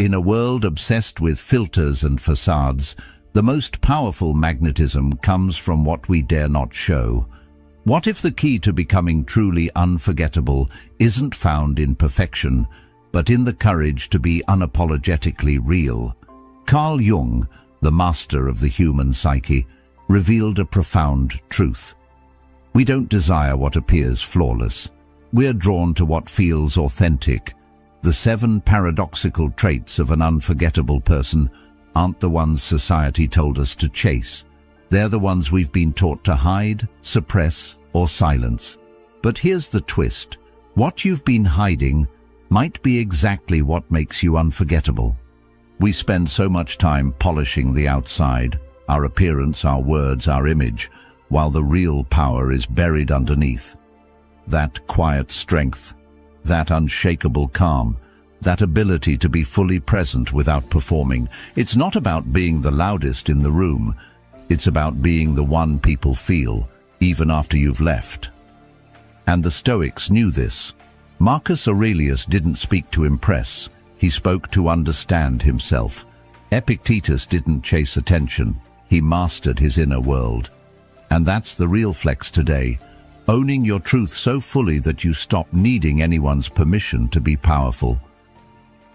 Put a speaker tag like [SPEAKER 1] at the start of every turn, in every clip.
[SPEAKER 1] In a world obsessed with filters and facades, the most powerful magnetism comes from what we dare not show. What if the key to becoming truly unforgettable isn't found in perfection, but in the courage to be unapologetically real? Carl Jung, the master of the human psyche, revealed a profound truth. We don't desire what appears flawless. We're drawn to what feels authentic. The 7 paradoxical traits of an unforgettable person aren't the ones society told us to chase. They're the ones we've been taught to hide, suppress, or silence. But here's the twist. What you've been hiding might be exactly what makes you unforgettable. We spend so much time polishing the outside, our appearance, our words, our image, while the real power is buried underneath. That quiet strength, that unshakable calm, that ability to be fully present without performing. It's not about being the loudest in the room. It's about being the one people feel, even after you've left. And the Stoics knew this. Marcus Aurelius didn't speak to impress. He spoke to understand himself. Epictetus didn't chase attention. He mastered his inner world. And that's the real flex today. Owning your truth so fully that you stop needing anyone's permission to be powerful.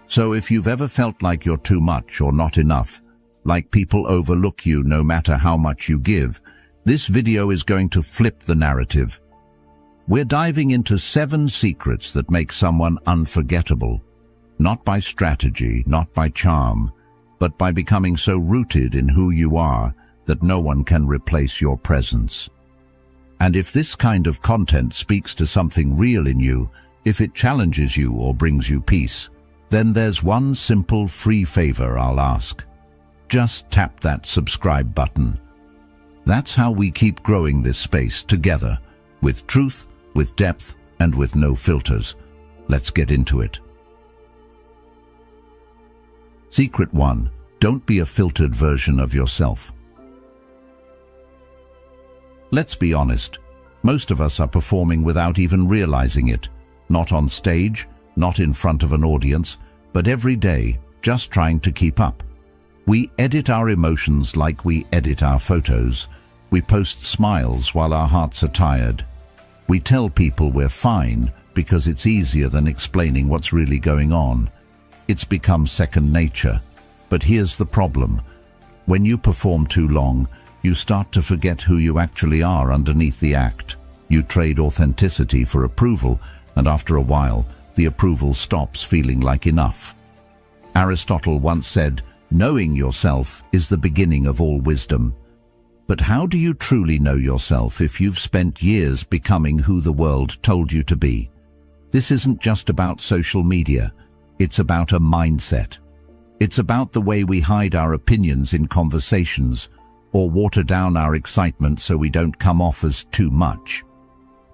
[SPEAKER 1] So if you've ever felt like you're too much or not enough, like people overlook you no matter how much you give, this video is going to flip the narrative. We're diving into 7 secrets that make someone unforgettable. Not by strategy, not by charm, but by becoming so rooted in who you are that no one can replace your presence. And if this kind of content speaks to something real in you, if it challenges you or brings you peace, then there's one simple free favor I'll ask. Just tap that subscribe button. That's how we keep growing this space together, with truth, with depth, and with no filters. Let's get into it. Secret 1. Don't be a filtered version of yourself. Let's be honest. Most of us are performing without even realizing it. Not on stage, not in front of an audience, but every day, just trying to keep up. We edit our emotions like we edit our photos. We post smiles while our hearts are tired. We tell people we're fine because it's easier than explaining what's really going on. It's become second nature. But here's the problem. When you perform too long, you start to forget who you actually are underneath the act. You trade authenticity for approval, and after a while, the approval stops feeling like enough. Aristotle once said, "Knowing yourself is the beginning of all wisdom." But how do you truly know yourself if you've spent years becoming who the world told you to be? This isn't just about social media. It's about a mindset. It's about the way we hide our opinions in conversations or water down our excitement so we don't come off as too much.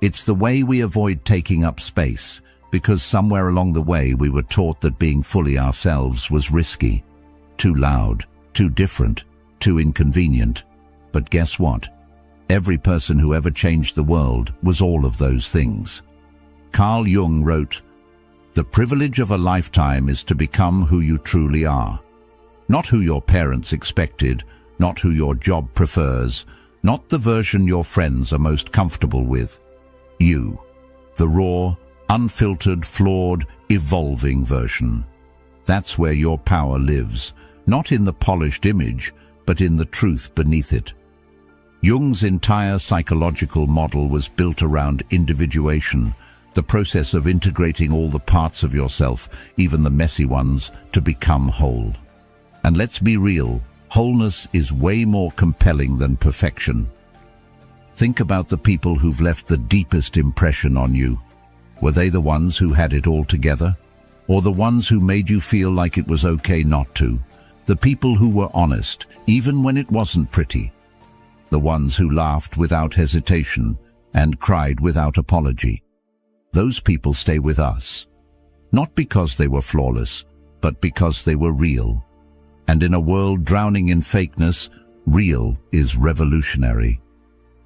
[SPEAKER 1] It's the way we avoid taking up space because somewhere along the way we were taught that being fully ourselves was risky, too loud, too different, too inconvenient. But guess what? Every person who ever changed the world was all of those things. Carl Jung wrote, "The privilege of a lifetime is to become who you truly are. Not who your parents expected, not who your job prefers, not the version your friends are most comfortable with. You, the raw, unfiltered, flawed, evolving version. That's where your power lives, not in the polished image, but in the truth beneath it." Jung's entire psychological model was built around individuation, the process of integrating all the parts of yourself, even the messy ones, to become whole. And let's be real, wholeness is way more compelling than perfection. Think about the people who've left the deepest impression on you. Were they the ones who had it all together? Or the ones who made you feel like it was okay not to? The people who were honest, even when it wasn't pretty. The ones who laughed without hesitation and cried without apology. Those people stay with us, not because they were flawless, but because they were real. And in a world drowning in fakeness, real is revolutionary.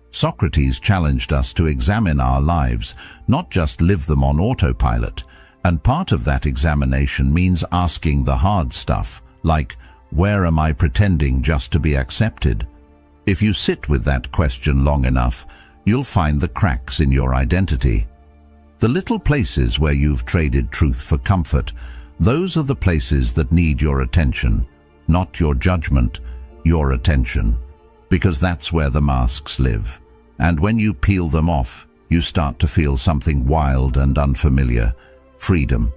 [SPEAKER 1] Socrates challenged us to examine our lives, not just live them on autopilot. And part of that examination means asking the hard stuff, like, where am I pretending just to be accepted? If you sit with that question long enough, you'll find the cracks in your identity. The little places where you've traded truth for comfort, those are the places that need your attention, not your judgment, your attention, because that's where the masks live. And when you peel them off, you start to feel something wild and unfamiliar, freedom.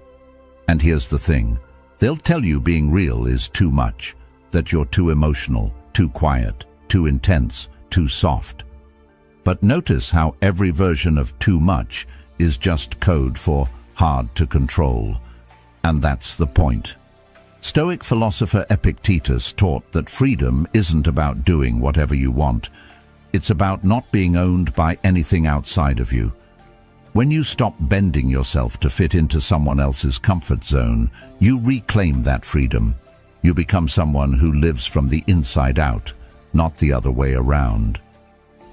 [SPEAKER 1] And here's the thing, they'll tell you being real is too much, that you're too emotional, too quiet, too intense, too soft. But notice how every version of too much is just code for hard to control. And that's the point. Stoic philosopher Epictetus taught that freedom isn't about doing whatever you want. It's about not being owned by anything outside of you. When you stop bending yourself to fit into someone else's comfort zone, you reclaim that freedom. You become someone who lives from the inside out, not the other way around.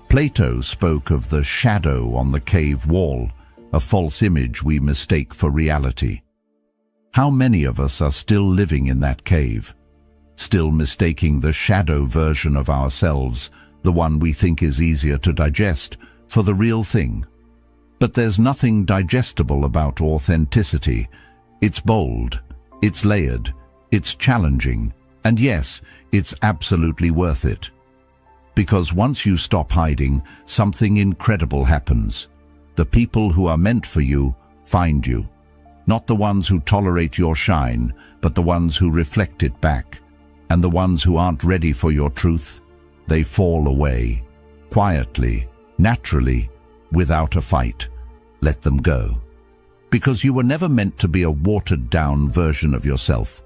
[SPEAKER 1] Plato spoke of the shadow on the cave wall, a false image we mistake for reality. How many of us are still living in that cave, still mistaking the shadow version of ourselves, the one we think is easier to digest, for the real thing? But there's nothing digestible about authenticity. It's bold, it's layered, it's challenging, and yes, it's absolutely worth it. Because once you stop hiding, something incredible happens. The people who are meant for you find you. Not the ones who tolerate your shine, but the ones who reflect it back. And the ones who aren't ready for your truth, they fall away. Quietly, naturally, without a fight. Let them go. Because you were never meant to be a watered-down version of yourself.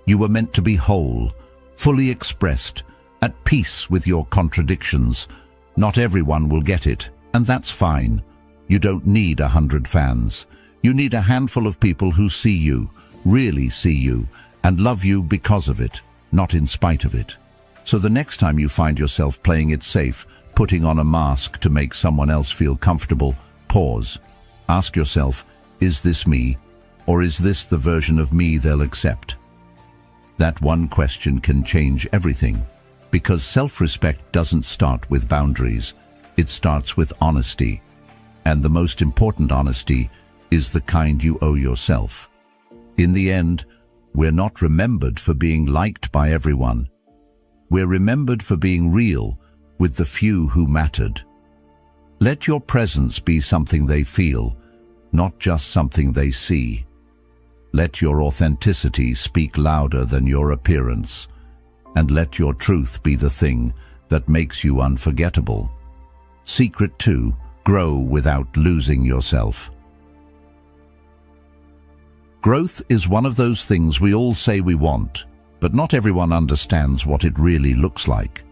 [SPEAKER 1] You were meant to be whole, fully expressed, at peace with your contradictions. Not everyone will get it, and that's fine. You don't need 100 fans. You need a handful of people who see you, really see you, and love you because of it, not in spite of it. So the next time you find yourself playing it safe, putting on a mask to make someone else feel comfortable, pause. Ask yourself, is this me, or is this the version of me they'll accept? That one question can change everything, because self-respect doesn't start with boundaries. It starts with honesty. And the most important honesty is the kind you owe yourself. In the end, we're not remembered for being liked by everyone. We're remembered for being real with the few who mattered. Let your presence be something they feel, not just something they see. Let your authenticity speak louder than your appearance, and let your truth be the thing that makes you unforgettable. Secret 2, grow without losing yourself. Growth is one of those things we all say we want, but not everyone understands what it really looks like.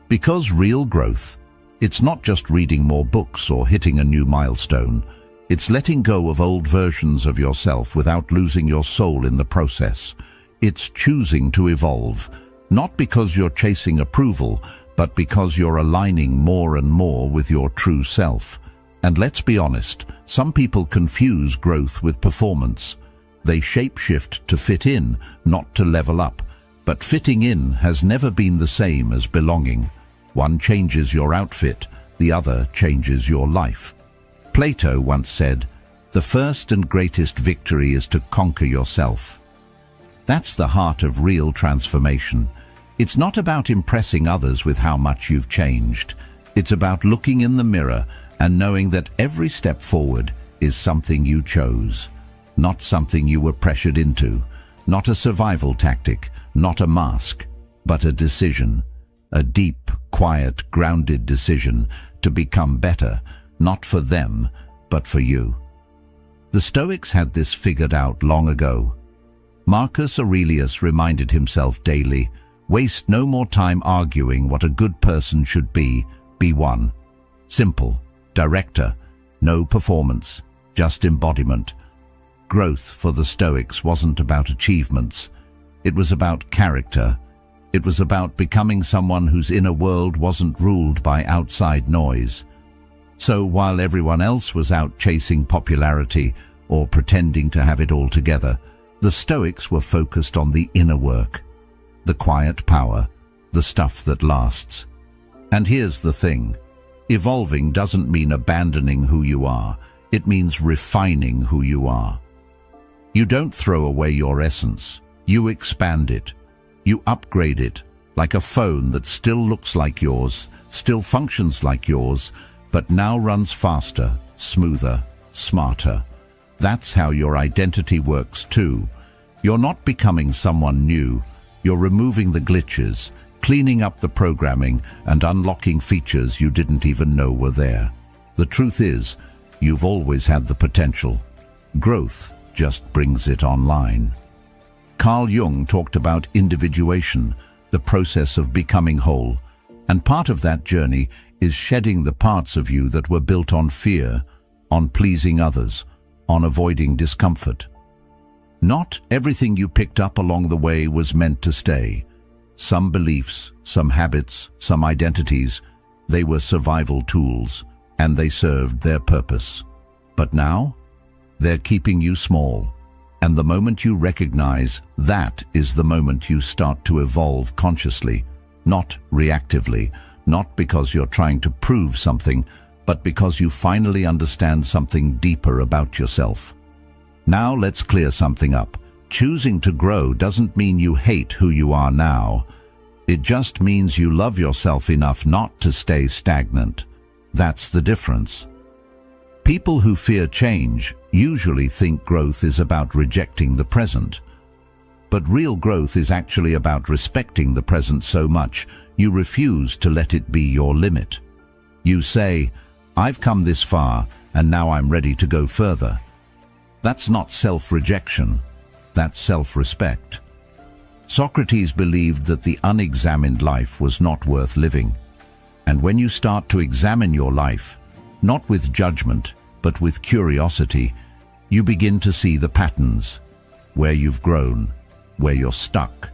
[SPEAKER 1] Because real growth, it's not just reading more books or hitting a new milestone. It's letting go of old versions of yourself without losing your soul in the process. It's choosing to evolve, not because you're chasing approval, but because you're aligning more and more with your true self. And let's be honest, some people confuse growth with performance. They shapeshift to fit in, not to level up. But fitting in has never been the same as belonging. One changes your outfit, the other changes your life. Plato once said, "The first and greatest victory is to conquer yourself." That's the heart of real transformation. It's not about impressing others with how much you've changed. It's about looking in the mirror and knowing that every step forward is something you chose, not something you were pressured into, not a survival tactic, not a mask, but a decision, a deep, quiet, grounded decision to become better, not for them, but for you. The Stoics had this figured out long ago. Marcus Aurelius reminded himself daily, waste no more time arguing what a good person should be one. Simple, director, no performance, just embodiment. Growth for the Stoics wasn't about achievements. It was about character. It was about becoming someone whose inner world wasn't ruled by outside noise. So while everyone else was out chasing popularity, or pretending to have it all together. The Stoics were focused on the inner work, the quiet power, the stuff that lasts. And here's the thing. Evolving doesn't mean abandoning who you are. It means refining who you are. You don't throw away your essence. You expand it. You upgrade it, like a phone that still looks like yours, still functions like yours, but now runs faster, smoother, smarter. That's how your identity works too. You're not becoming someone new. You're removing the glitches, cleaning up the programming, and unlocking features you didn't even know were there. The truth is, you've always had the potential. Growth just brings it online. Carl Jung talked about individuation, the process of becoming whole, and part of that journey is shedding the parts of you that were built on fear, on pleasing others, on avoiding discomfort. Not everything you picked up along the way was meant to stay. Some beliefs, some habits, some identities, they were survival tools, and they served their purpose. But now, they're keeping you small, and the moment you recognize that is the moment you start to evolve consciously, not reactively, not because you're trying to prove something, but because you finally understand something deeper about yourself. Now let's clear something up. Choosing to grow doesn't mean you hate who you are now. It just means you love yourself enough not to stay stagnant. That's the difference. People who fear change usually think growth is about rejecting the present. But real growth is actually about respecting the present so much you refuse to let it be your limit. You say, "I've come this far, and now I'm ready to go further." That's not self-rejection. That's self-respect. Socrates believed that the unexamined life was not worth living. And when you start to examine your life, not with judgment, but with curiosity, you begin to see the patterns, where you've grown, where you're stuck,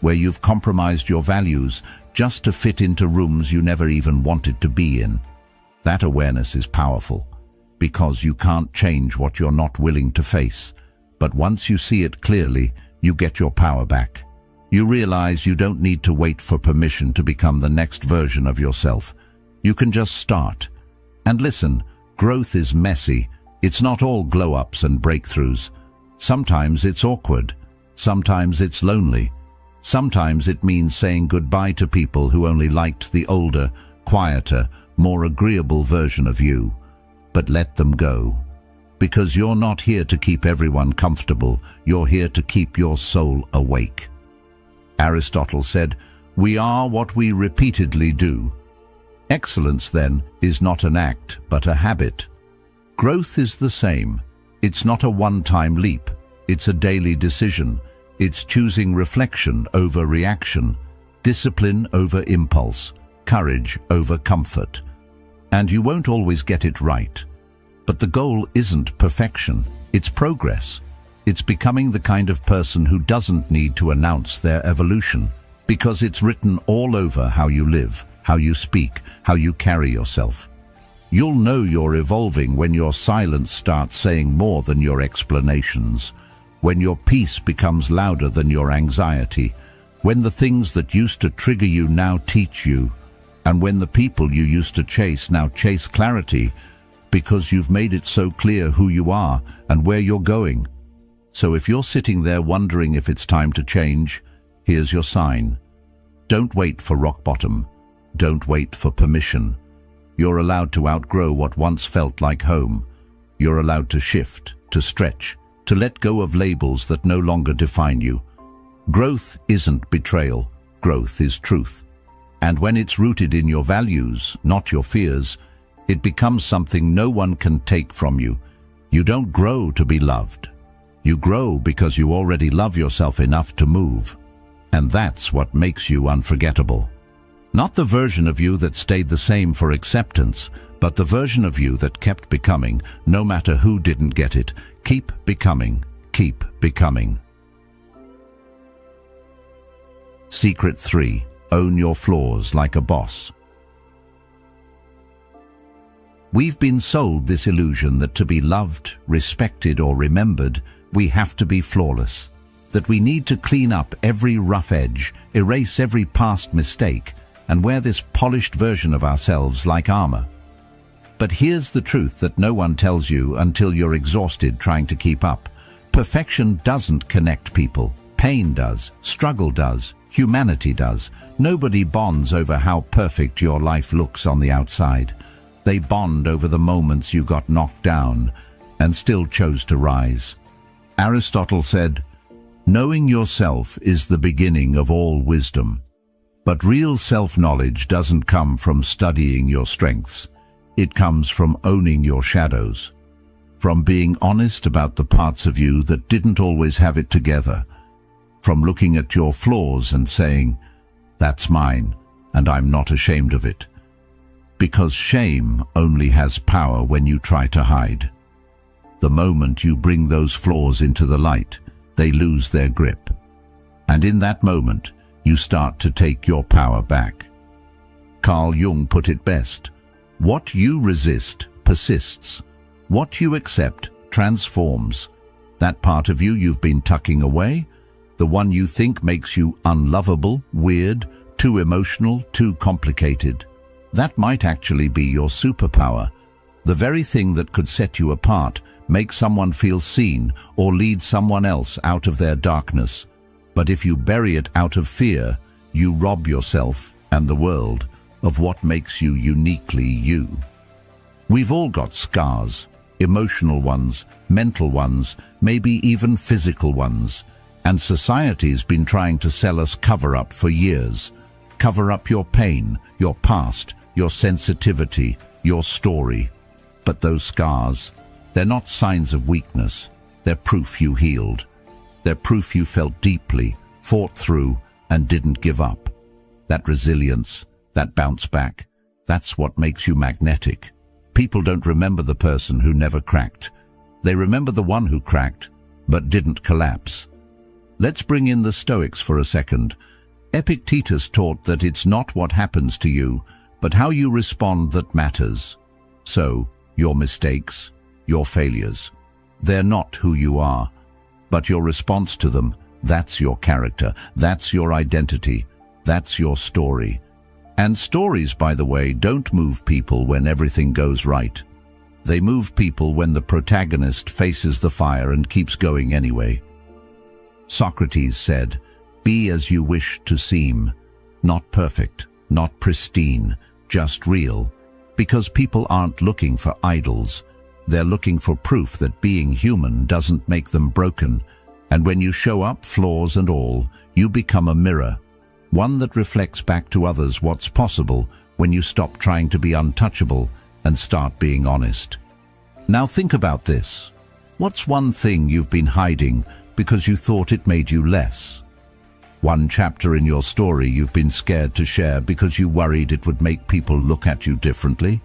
[SPEAKER 1] where you've compromised your values just to fit into rooms you never even wanted to be in. That awareness is powerful, because you can't change what you're not willing to face. But once you see it clearly, you get your power back. You realize you don't need to wait for permission to become the next version of yourself. You can just start. And listen, growth is messy. It's not all glow-ups and breakthroughs. Sometimes it's awkward. Sometimes it's lonely. Sometimes it means saying goodbye to people who only liked the older, quieter, more agreeable version of you. But let them go. Because you're not here to keep everyone comfortable. You're here to keep your soul awake. Aristotle said, "We are what we repeatedly do." Excellence, then, is not an act, but a habit. Growth is the same. It's not a one-time leap. It's a daily decision. It's choosing reflection over reaction, discipline over impulse, courage over comfort. And you won't always get it right. But the goal isn't perfection. It's progress. It's becoming the kind of person who doesn't need to announce their evolution, because it's written all over how you live, how you speak, how you carry yourself. You'll know you're evolving when your silence starts saying more than your explanations, when your peace becomes louder than your anxiety, when the things that used to trigger you now teach you, and when the people you used to chase now chase clarity, because you've made it so clear who you are and where you're going. So if you're sitting there wondering if it's time to change, here's your sign. Don't wait for rock bottom. Don't wait for permission. You're allowed to outgrow what once felt like home. You're allowed to shift, to stretch, to let go of labels that no longer define you. Growth isn't betrayal. Growth is truth. And when it's rooted in your values, not your fears, it becomes something no one can take from you. You don't grow to be loved. You grow because you already love yourself enough to move. And that's what makes you unforgettable. Not the version of you that stayed the same for acceptance, but the version of you that kept becoming, no matter who didn't get it. Keep becoming. Keep becoming. Secret 3. Own your flaws like a boss. We've been sold this illusion that to be loved, respected, or remembered, we have to be flawless, that we need to clean up every rough edge, erase every past mistake, and wear this polished version of ourselves like armor. But here's the truth that no one tells you until you're exhausted trying to keep up. Perfection doesn't connect people. Pain does, struggle does, humanity does. Nobody bonds over how perfect your life looks on the outside. They bond over the moments you got knocked down and still chose to rise. Aristotle said, "Knowing yourself is the beginning of all wisdom." But real self-knowledge doesn't come from studying your strengths. It comes from owning your shadows, from being honest about the parts of you that didn't always have it together, from looking at your flaws and saying, "That's mine, and I'm not ashamed of it." Because shame only has power when you try to hide. The moment you bring those flaws into the light, they lose their grip. And in that moment, you start to take your power back. Carl Jung put it best: what you resist persists. What you accept transforms. That part of you you've been tucking away, the one you think makes you unlovable, weird, too emotional, too complicated, that might actually be your superpower. The very thing that could set you apart, make someone feel seen, or lead someone else out of their darkness. But if you bury it out of fear, you rob yourself and the world of what makes you uniquely you. We've all got scars, emotional ones, mental ones, maybe even physical ones, and society's been trying to sell us cover-up for years. Cover up your pain, your past, your sensitivity, your story. But those scars, they're not signs of weakness. They're proof you healed. They're proof you felt deeply, fought through, and didn't give up. That resilience, that bounce back, that's what makes you magnetic. People don't remember the person who never cracked. They remember the one who cracked, but didn't collapse. Let's bring in the Stoics for a second. Epictetus taught that it's not what happens to you, but how you respond that matters. So, your mistakes, your failures, they're not who you are, but your response to them, that's your character, that's your identity, that's your story. And stories, by the way, don't move people when everything goes right. They move people when the protagonist faces the fire and keeps going anyway. Socrates said, "Be as you wish to seem." Not perfect, not pristine, just real. Because people aren't looking for idols. They're looking for proof that being human doesn't make them broken. And when you show up, flaws and all, you become a mirror. One that reflects back to others what's possible when you stop trying to be untouchable and start being honest. Now think about this. What's one thing you've been hiding because you thought it made you less? One chapter in your story you've been scared to share because you worried it would make people look at you differently?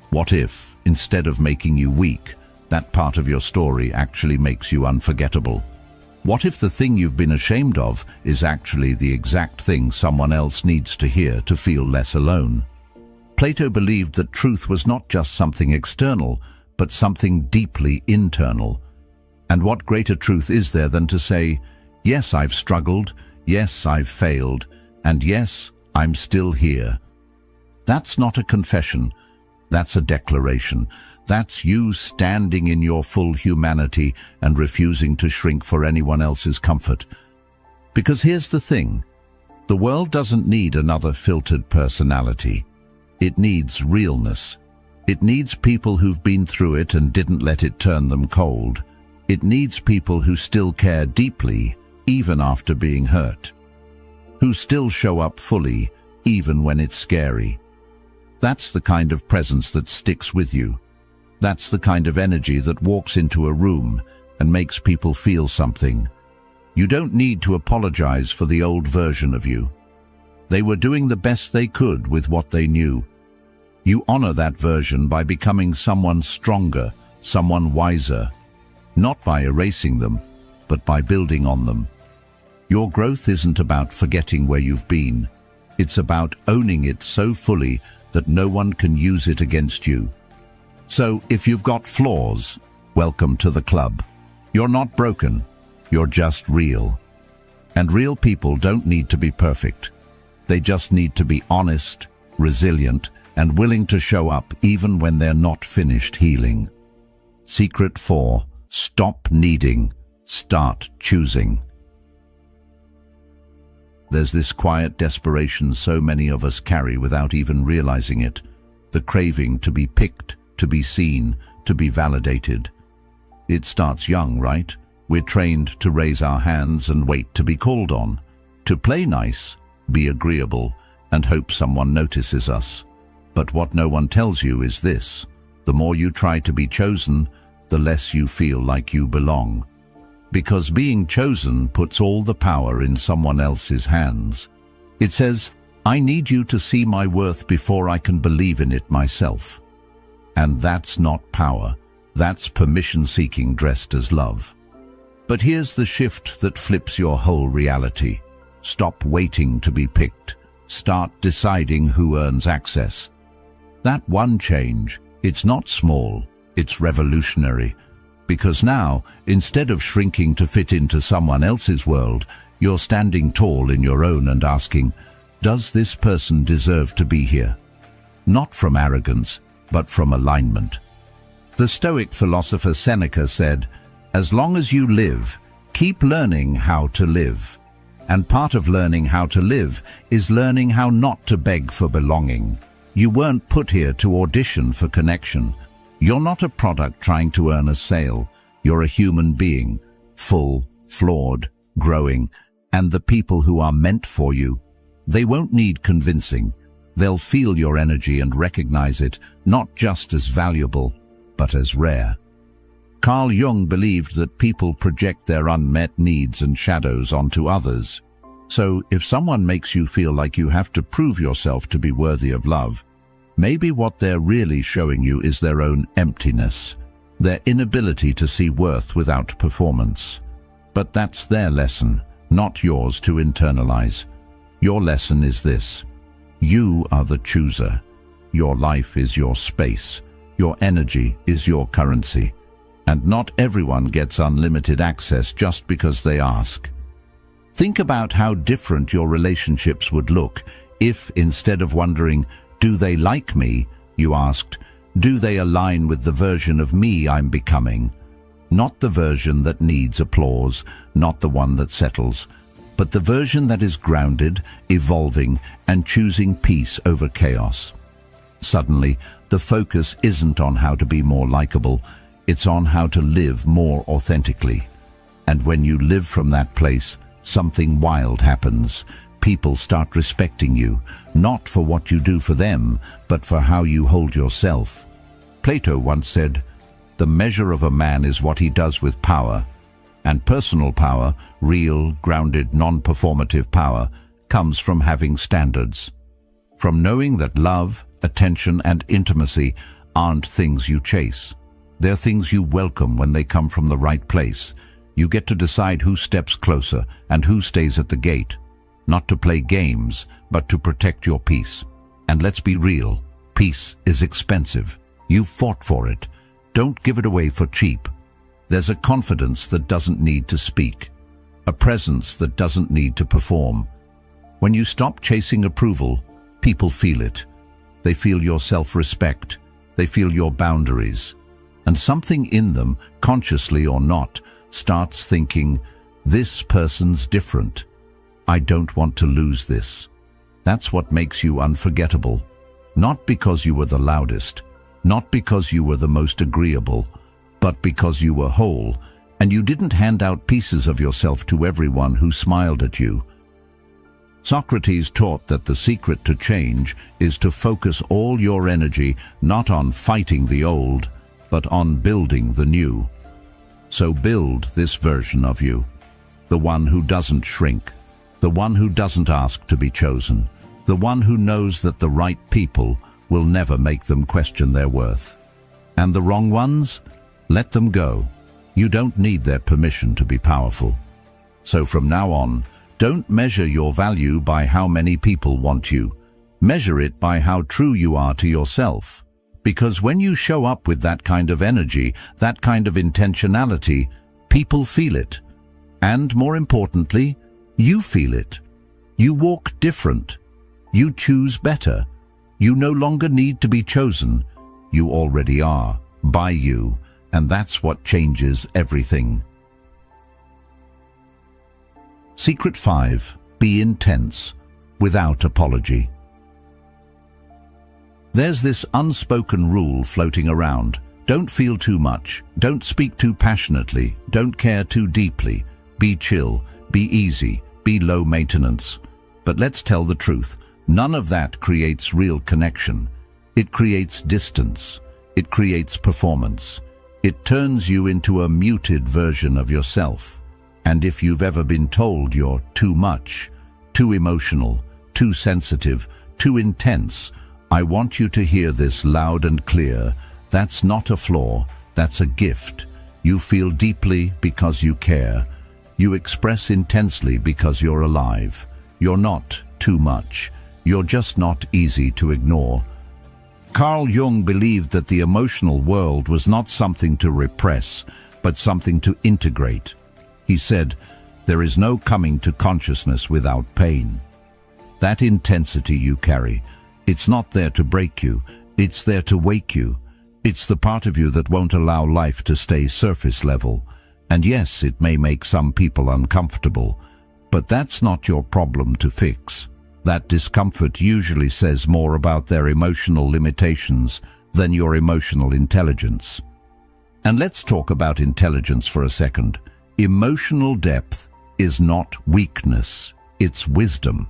[SPEAKER 1] What if, instead of making you weak, that part of your story actually makes you unforgettable? What if the thing you've been ashamed of is actually the exact thing someone else needs to hear to feel less alone? Plato believed that truth was not just something external, but something deeply internal. And what greater truth is there than to say, yes, I've struggled, yes, I've failed, and yes, I'm still here. That's not a confession, that's a declaration. That's you standing in your full humanity and refusing to shrink for anyone else's comfort. Because here's the thing, the world doesn't need another filtered personality. It needs realness. It needs people who've been through it and didn't let it turn them cold. It needs people who still care deeply, even after being hurt. Who still show up fully, even when it's scary. That's the kind of presence that sticks with you. That's the kind of energy that walks into a room and makes people feel something. You don't need to apologize for the old version of you. They were doing the best they could with what they knew. You honor that version by becoming someone stronger, someone wiser, not by erasing them, but by building on them. Your growth isn't about forgetting where you've been. It's about owning it so fully that no one can use it against you. So if you've got flaws, welcome to the club. You're not broken, you're just real. And real people don't need to be perfect. They just need to be honest, resilient, and willing to show up even when they're not finished healing. Secret 4. Stop needing. Start choosing. There's this quiet desperation so many of us carry without even realizing it. The craving to be picked, to be seen, to be validated. It starts young, right? We're trained to raise our hands and wait to be called on, to play nice, be agreeable, and hope someone notices us. But what no one tells you is this: the more you try to be chosen, the less you feel like you belong. Because being chosen puts all the power in someone else's hands. It says, I need you to see my worth before I can believe in it myself. And that's not power. That's permission-seeking dressed as love. But here's the shift that flips your whole reality. Stop waiting to be picked. Start deciding who earns access. That one change, it's not small, it's revolutionary. Because now, instead of shrinking to fit into someone else's world, you're standing tall in your own and asking, does this person deserve to be here? Not from arrogance, but from alignment. The Stoic philosopher Seneca said, as long as you live, keep learning how to live. And part of learning how to live is learning how not to beg for belonging. You weren't put here to audition for connection. You're not a product trying to earn a sale. You're a human being, full, flawed, growing, and the people who are meant for you, they won't need convincing. They'll feel your energy and recognize it, not just as valuable, but as rare. Carl Jung believed that people project their unmet needs and shadows onto others. So if someone makes you feel like you have to prove yourself to be worthy of love, maybe what they're really showing you is their own emptiness, their inability to see worth without performance. But that's their lesson, not yours to internalize. Your lesson is this: you are the chooser. Your life is your space. Your energy is your currency. And not everyone gets unlimited access just because they ask. Think about how different your relationships would look if, instead of wondering, do they like me, you asked, do they align with the version of me I'm becoming? Not the version that needs applause, not the one that settles, but the version that is grounded, evolving, and choosing peace over chaos. Suddenly, the focus isn't on how to be more likable, it's on how to live more authentically. And when you live from that place, something wild happens. People start respecting you, not for what you do for them, but for how you hold yourself. Plato once said, the measure of a man is what he does with power. And personal power, real, grounded, non-performative power, comes from having standards. From knowing that love, attention, and intimacy aren't things you chase. They're things you welcome when they come from the right place. You get to decide who steps closer and who stays at the gate. Not to play games, but to protect your peace. And let's be real, peace is expensive. You've fought for it. Don't give it away for cheap. There's a confidence that doesn't need to speak. A presence that doesn't need to perform. When you stop chasing approval, people feel it. They feel your self-respect. They feel your boundaries. And something in them, consciously or not, starts thinking, this person's different. I don't want to lose this. That's what makes you unforgettable. Not because you were the loudest, not because you were the most agreeable, but because you were whole, and you didn't hand out pieces of yourself to everyone who smiled at you. Socrates taught that the secret to change is to focus all your energy not on fighting the old, but on building the new. So build this version of you, the one who doesn't shrink, the one who doesn't ask to be chosen, the one who knows that the right people will never make them question their worth. And the wrong ones? Let them go. You don't need their permission to be powerful. So from now on, don't measure your value by how many people want you. Measure it by how true you are to yourself. Because when you show up with that kind of energy, that kind of intentionality, people feel it. And more importantly, you feel it. You walk different. You choose better. You no longer need to be chosen. You already are, by you, and that's what changes everything. Secret 5. Be intense, without apology. There's this unspoken rule floating around. Don't feel too much. Don't speak too passionately. Don't care too deeply. Be chill. Be easy. Be low maintenance. But let's tell the truth. None of that creates real connection. It creates distance. It creates performance. It turns you into a muted version of yourself. And if you've ever been told you're too much, too emotional, too sensitive, too intense, I want you to hear this loud and clear. That's not a flaw, that's a gift. You feel deeply because you care. You express intensely because you're alive. You're not too much. You're just not easy to ignore. Carl Jung believed that the emotional world was not something to repress, but something to integrate. He said, "There is no coming to consciousness without pain." That intensity you carry, it's not there to break you, it's there to wake you. It's the part of you that won't allow life to stay surface level. And yes, it may make some people uncomfortable, but that's not your problem to fix. That discomfort usually says more about their emotional limitations than your emotional intelligence. And let's talk about intelligence for a second. Emotional depth is not weakness, it's wisdom.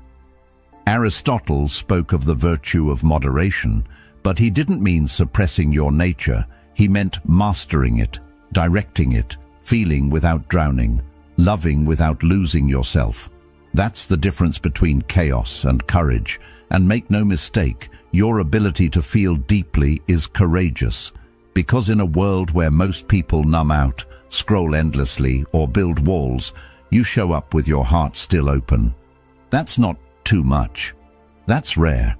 [SPEAKER 1] Aristotle spoke of the virtue of moderation, but he didn't mean suppressing your nature. He meant mastering it, directing it, feeling without drowning, loving without losing yourself. That's the difference between chaos and courage. And make no mistake, your ability to feel deeply is courageous. Because in a world where most people numb out, scroll endlessly, or build walls, you show up with your heart still open. That's not too much. That's rare.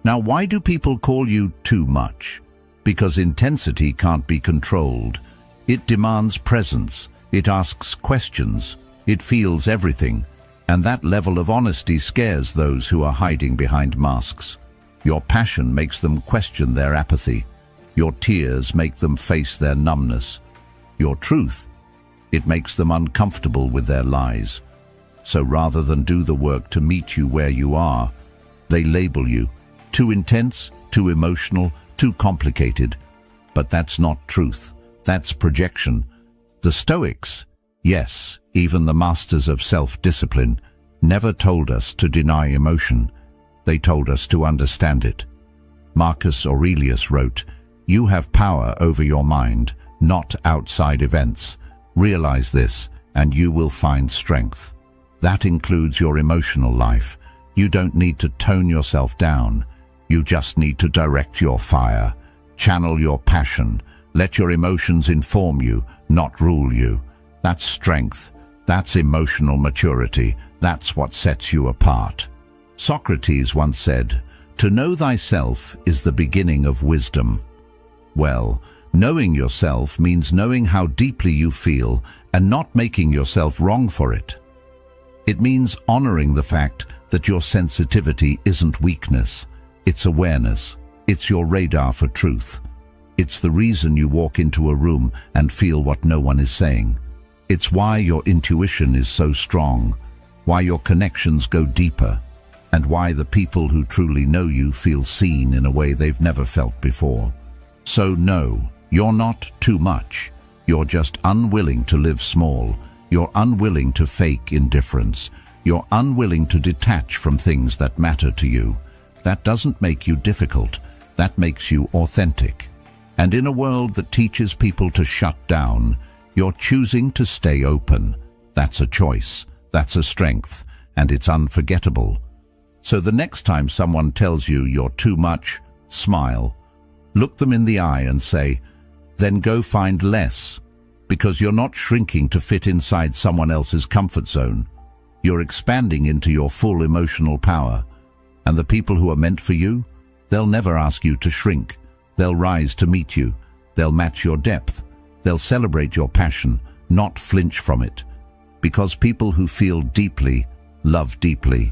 [SPEAKER 1] Now, why do people call you too much? Because intensity can't be controlled. It demands presence. It asks questions. It feels everything. And that level of honesty scares those who are hiding behind masks. Your passion makes them question their apathy. Your tears make them face their numbness. Your truth, it makes them uncomfortable with their lies. So rather than do the work to meet you where you are, they label you too intense, too emotional, too complicated. But that's not truth. That's projection. The Stoics, yes, even the masters of self-discipline, never told us to deny emotion. They told us to understand it. Marcus Aurelius wrote, "You have power over your mind, not outside events. Realize this, and you will find strength." That includes your emotional life. You don't need to tone yourself down. You just need to direct your fire. Channel your passion. Let your emotions inform you, not rule you. That's strength. That's emotional maturity. That's what sets you apart. Socrates once said, "To know thyself is the beginning of wisdom." Well, knowing yourself means knowing how deeply you feel and not making yourself wrong for it. It means honoring the fact that your sensitivity isn't weakness. It's awareness. It's your radar for truth. It's the reason you walk into a room and feel what no one is saying. It's why your intuition is so strong, why your connections go deeper, and why the people who truly know you feel seen in a way they've never felt before. So no, you're not too much. You're just unwilling to live small. You're unwilling to fake indifference. You're unwilling to detach from things that matter to you. That doesn't make you difficult. That makes you authentic. And in a world that teaches people to shut down, you're choosing to stay open. That's a choice. That's a strength. And it's unforgettable. So the next time someone tells you you're too much, smile. Look them in the eye and say, "Then go find less." Because you're not shrinking to fit inside someone else's comfort zone. You're expanding into your full emotional power. And the people who are meant for you, they'll never ask you to shrink. They'll rise to meet you. They'll match your depth. They'll celebrate your passion, not flinch from it. Because people who feel deeply love deeply.